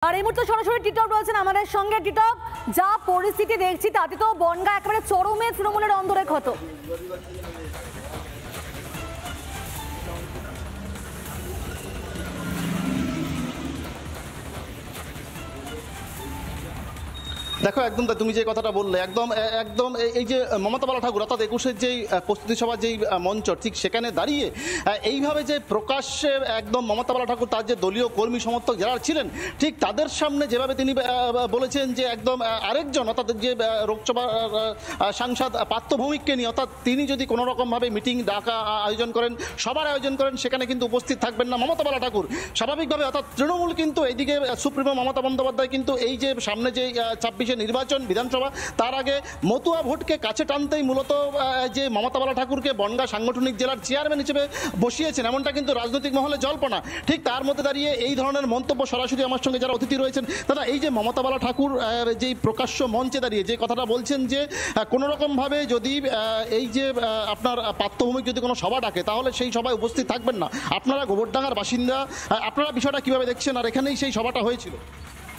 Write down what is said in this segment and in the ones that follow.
আর এই মুহূর্তে সরাসরি টিটপ রয়েছেন আমাদের সঙ্গে। টিটপ, যা পরিস্থিতি দেখছি তাতে তো বনগাঁ একেবারে চরমে তৃণমূলের অন্দরে ক্ষত। দেখো, একদম তুমি যে কথাটা বললে একদম একদম এই যে মমতা বালা ঠাকুর অর্থাৎ ২১-এর যেই প্রস্তুতি সভার যেই মঞ্চ, ঠিক সেখানে দাঁড়িয়ে এইভাবে যে প্রকাশ্যে একদম মমতা বালা ঠাকুর তার যে দলীয় কর্মী সমর্থক যারা ছিলেন, ঠিক তাদের সামনে যেভাবে তিনি বলেছেন যে একদম আরেকজন অর্থাৎ যে লোকসভা সাংসদ পার্থ ভৌমিককে নিয়ে, অর্থাৎ তিনি যদি কোনো রকমভাবে মিটিং ডাকা আয়োজন করেন, সবার আয়োজন করেন, সেখানে কিন্তু উপস্থিত থাকবেন না মমতা বালা ঠাকুর। স্বাভাবিকভাবে অর্থাৎ তৃণমূল কিন্তু এইদিকে সুপ্রিমো মমতা বন্দ্যোপাধ্যায় কিন্তু এই যে সামনে যে ২৬ নির্বাচন বিধানসভা, তার আগে মতুয়া ভোটকে কাছে টানতেই মূলত যে মমতা বালা ঠাকুরকে বনগাঁ সাংগঠনিক জেলার চেয়ারম্যান হিসেবে বসিয়েছেন, এমনটা কিন্তু রাজনৈতিক মহলে জল্পনা। ঠিক তার মধ্যে দাঁড়িয়ে এই ধরনের মন্তব্য সরাসরি আমার সঙ্গে যারা অতিথি রয়েছেন তারা এই যে মমতা বালা ঠাকুর যেই প্রকাশ্য মঞ্চে দাঁড়িয়ে যে কথাটা বলছেন যে কোনো রকমভাবে যদি এই যে আপনার পার্থ ভৌমিক যদি কোনো সভা ডাকে তাহলে সেই সভায় উপস্থিত থাকবেন না। আপনারা গোবরডাঙ্গার বাসিন্দা, আপনারা বিষয়টা কীভাবে দেখছেন? আর এখানেই সেই সভাটা হয়েছিল।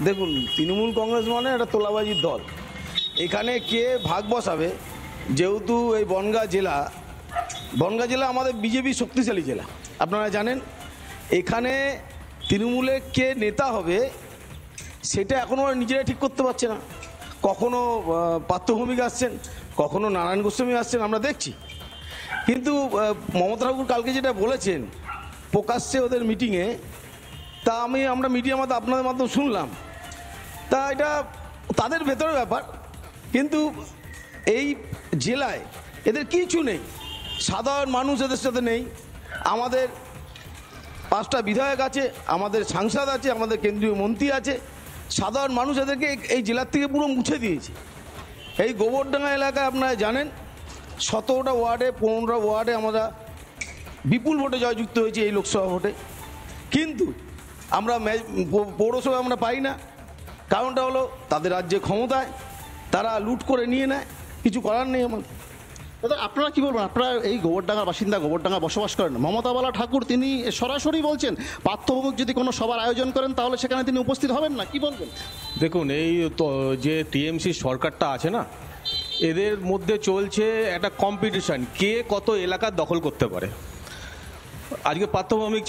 দেখুন, তৃণমূল কংগ্রেস মানে একটা তোলাবাজির দল। এখানে কে ভাগ বসাবে? যেহেতু এই বনগাঁ জেলা আমাদের বিজেপি শক্তিশালী জেলা, আপনারা জানেন। এখানে তৃণমূলে কে নেতা হবে সেটা এখনও ওরা নিজেরাই ঠিক করতে পারছে না। কখনো পার্থ ভৌমিক আসছেন, কখনো নারায়ণ গোস্বামী আসছেন, আমরা দেখছি। কিন্তু মমতা ঠাকুর কালকে যেটা বলেছেন প্রকাশ্যে ওদের মিটিংয়ে, তা আমরা মিডিয়ার মাধ্যমে আপনাদের মাধ্যমে শুনলাম, তা এটা তাদের ভেতরের ব্যাপার। কিন্তু এই জেলায় এদের কিছু নেই, সাধারণ মানুষ এদের সাথে নেই। আমাদের 5টা বিধায়ক আছে, আমাদের সাংসদ আছে, আমাদের কেন্দ্রীয় মন্ত্রী আছে। সাধারণ মানুষ এদেরকে এই জেলার থেকে পুরো মুছে দিয়েছে। এই গোবরডাঙ্গা এলাকায় আপনারা জানেন 17টা ওয়ার্ডে 15টা ওয়ার্ডে আমরা বিপুল ভোটে জয়যুক্ত হয়েছি এই লোকসভা ভোটে। কিন্তু আমরা পৌরসভা আমরা পাই না। কারণটা হলো তাদের রাজ্যে ক্ষমতায়, তারা লুট করে নিয়ে নেয়, কিছু করার নেই আমার। দাদা, আপনারা কি বলবেন? আপনারা এই গোবরডাঙ্গার বাসিন্দা, গোবরডাঙ্গা বসবাস করেন। মমতা বালা ঠাকুর তিনি সরাসরি বলছেন পার্থ ভৌমিক যদি কোনো সভার আয়োজন করেন তাহলে সেখানে তিনি উপস্থিত হবেন না, কি বলবেন? দেখুন, এই তো যে টিএমসি সরকারটা আছে না, এদের মধ্যে চলছে একটা কম্পিটিশন, কে কত এলাকা দখল করতে পারে। আজকে পার্থ ভৌমিক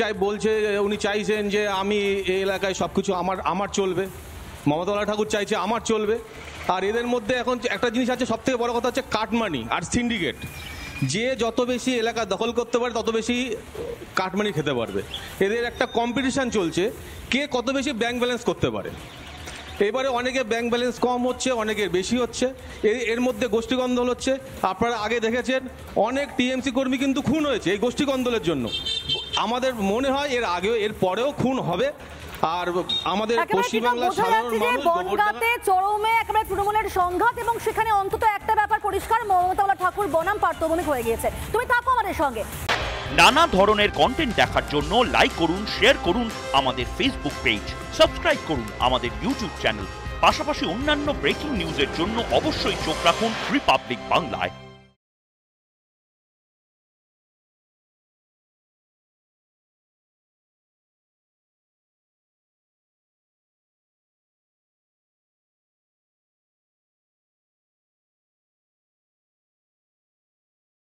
উনি চাইছেন যে আমি এই এলাকায় সব কিছু আমার চলবে। মমতা বালা ঠাকুর চাইছে আমার চলবে। আর এদের মধ্যে এখন একটা জিনিস আছে, সবথেকে বড় কথা হচ্ছে কাটমানি আর সিন্ডিকেট। যে যত বেশি এলাকা দখল করতে পারে তত বেশি কাটমানি খেতে পারবে। এদের একটা কম্পিটিশান চলছে, কে কত বেশি ব্যাংক ব্যালেন্স করতে পারে। এবারে অনেকে ব্যাংক ব্যালেন্স কম হচ্ছে, অনেকের বেশি হচ্ছে। এর মধ্যে গোষ্ঠী কন্দল হচ্ছে। আপনারা আগে দেখেছেন অনেক টিএমসি কর্মী কিন্তু খুন হয়েছে এই গোষ্ঠী কন্দলের জন্য। আমাদের মনে হয় এর আগেও এর পরেও খুন হবে। আর আমাদের পশ্চিমবাংলার সাধারণ মানুষ বনগাঁতে চরমে একেবারে তৃণমূলের সংঘাত, এবং সেখানে অন্তত একটা ব্যাপার পরিষ্কার, মমতা বালা ঠাকুর বনাম পার্থ ভৌমিক হয়ে গিয়েছে। তুমি থাকো আমাদের সঙ্গে। নানা ধরনের কন্টেন্ট দেখার জন্য লাইক করুন, শেয়ার করুন আমাদের ফেসবুক পেজ, সাবস্ক্রাইব করুন আমাদের ইউটিউব চ্যানেল। পাশাপাশি অন্যান্য ব্রেকিং নিউজের জন্য অবশ্যই চোখ রাখুন রিপাবলিক বাংলায়।